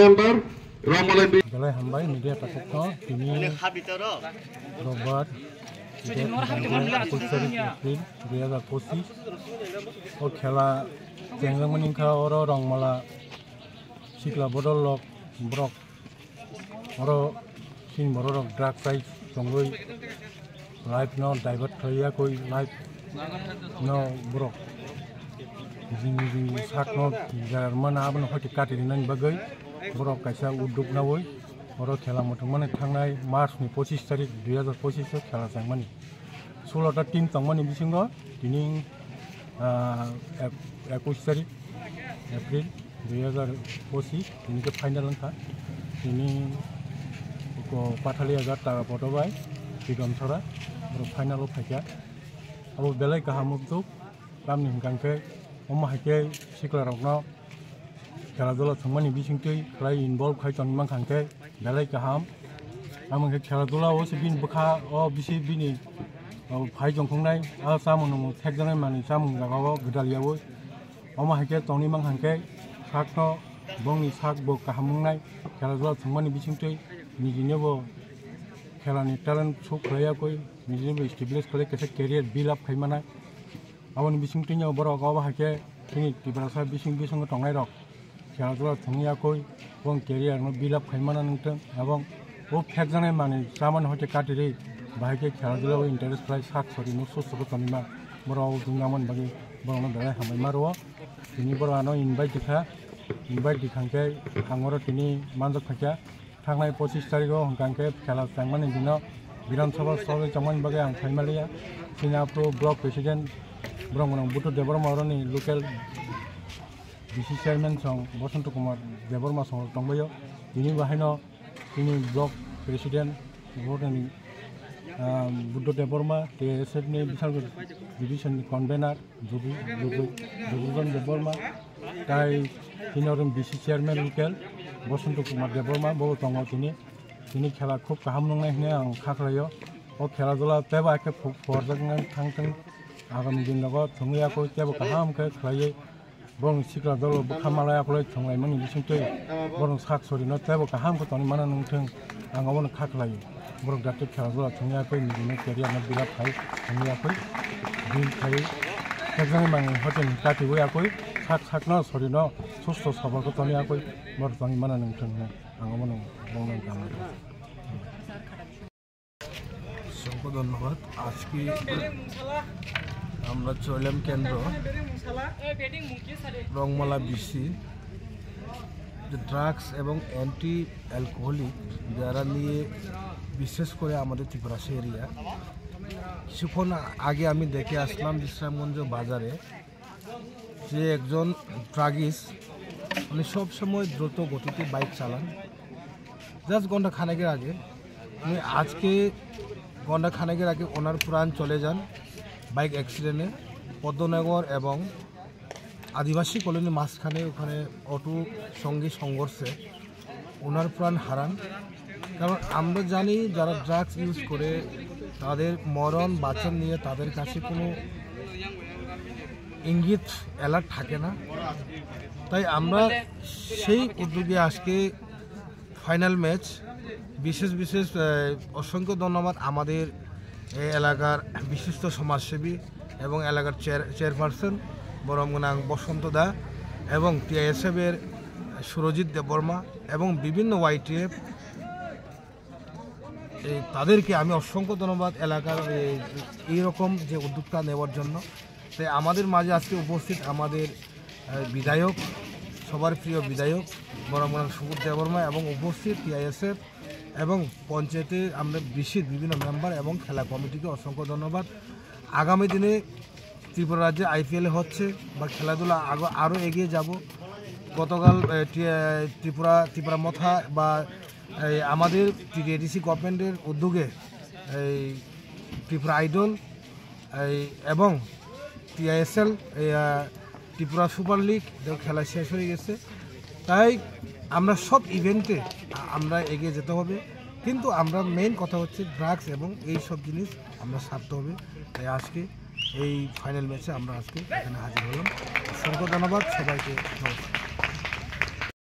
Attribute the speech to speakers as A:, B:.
A: member Romulan
B: Galai hambai media patekno ini Robert April 2025 o khela jenglangmani kha oro rongmala sikla bodol lok brok oro sin borok drug price songoi life no divert thaya koi life no brok jing sakno jarman abon hoti katinan bagai borok kaisa udduk nawoi oro khela mothmane thangnai march ni 25 tarik 2025 khela jangmani 16 ta team tangmani bisingo tining 21 tarik April 2025 ini ke final angka ini ko pathali agar ta potobai tigam sora ro final ophaja abo belai kahamuktu kamni hingkangke omahake sikla rokno khela dolo thangmani bisingtei khlai involve khai tonmang khangke belai kaham amangke khela dolo o sibin bukha o bisi bini phai jongkhongnai a samunung thekjanai mani samung jagao gidaliawo omahake tongni mang khangke sakno bongni sak bo kahamungnai khela dolo thangmani bisingtei nijinebo khelani talent show khlaya koi nijinebo establish kore kese career build up khaimana aboni bisingtei nyo borok obahake tini tibrasa bising tongnai rok খেলাধুলা থংয়াকই এবং career no build up খাইমানা নংতং এবং ও ফেকজানাय মানে সামান হতে কাটিরে বাহাকে খেলাধুলাও interest প্রায় 7 sorry no সসক Tanima বরাও দুঙ্গামন বাগি বরনো দায় হামাই মারো তিনি বরানো ইনভাইট দিखांके हांगर তিনি मानजक थाका थांनाय 25 तारिखआव हंकांके खेला चांगमानि दिनाव विधानसभा सभा चांगमानि बागै आं फाइमालिया सिनाप्रो ब्लक प्रेसिडेंट ब्रह्मनং बुटु देबरमारनि local BC chairman song Bosant Kumar Deborma song Tongbayo ini bahino ini block president voting Buddha Deborma TSF ni bisal division convener Judugan Deborma tai kinorin BC chairman local Bosant Kumar Deborma bo tongo ini khela khub kaham nongnai hne ang khaklayo o khela dula teba ake forjagnan thangtang agami din logo thungya ko teba kaham ke khlai borong sikla dolo bukhamalaya khlai thonglai mani bisingtei borong sak sori no tebo kaham ko toni mana nungtheng angabon khaklai borong datte khela dolo thongya koi nijini career na bilap khai thongya koi din khai ekjang mang hoten kati goya koi sak no sori no susto sabal ko toni akoi bor toni mana nungtheng angabon bongnan kamai অসংখ্য ধন্যবাদ আজকে আমরা চৈলাম কেন্দ্র Rangmala BC drugs এবং anti alcoholic যারা নিয়ে বিশেষ করে আমাদের ত্রিপুরাশি এরিয়া কিছুক্ষণ আগে আমি দেখে আসলাম বিশ্রামগঞ্জ বাজারে যে একজন ড্রাগিস্ট উনি সবসময় দ্রুত গতিতে বাইক চালান জাস্ট ঘন্টা খানেকের আগে উনি আজকে ঘন্টা খানেকের আগে ওনার প্রাণ চলে যান বাইক অ্যাক্সিডেন্টে পদ্মনগর এবং আদিবাসী কলোনির মাঝখানে ওখানে অটো সঙ্গে সংঘর্ষে ওনার প্রাণ হারান কারণ আমরা জানি যারা ড্রাগস ইউজ করে তাদের মরণ বাঁচন নিয়ে তাদের কাছে কোনো ইঙ্গিত অ্যালার্ট থাকে না তাই আমরা সেই উদ্যোগে আজকে ফাইনাল ম্যাচ বিশেষ অসংখ্য ধন্যবাদ আমাদের এই এলাকার বিশিষ্ট সমাজসেবী এবং এলাকার চেয়ারপারসন বরমগনাং বসন্ত দা এবং টিআইএসএফের সুরজিৎ দেববর্মা এবং বিভিন্ন ওয়াইটিএফ তাদেরকে আমি অসংখ্য ধন্যবাদ এলাকার এইরকম যে উদ্যোগটা নেওয়ার জন্য তাই আমাদের মাঝে আজকে উপস্থিত আমাদের বিধায়ক সবার প্রিয় বিধায়ক বরমগনাং সুবোধ দেববর্মা এবং উপস্থিত টিআইএসএফ এবং পঞ্চায়েতের আমরা বিভিন্ন মেম্বার এবং খেলা কমিটিকে অসংখ্য ধন্যবাদ আগামী দিনে ত্রিপুরা রাজ্যে আইপিএল হচ্ছে বা খেলাধুলা আরও এগিয়ে যাব গতকাল ত্রিপুরা মথা বা আমাদের টিডিসি গভর্নমেন্টের উদ্যোগে এই ত্রিপুরা আইডল এবং টিআইএসএল ত্রিপুরা সুপার লিগ খেলা শেষ হয়ে গেছে তাই আমরা সব ইভেন্টে আমরা এগিয়ে যেতে হবে
C: কিন্তু আমরা মেইন কথা হচ্ছে ড্রাগস এবং এই সব জিনিস আমরা সারতে হবে। তাই আজকে এই ফাইনাল ম্যাচে আমরা আজকে এখানে হাজির হলাম। অসংখ্য ধন্যবাদ সবাইকে, নমস্কার।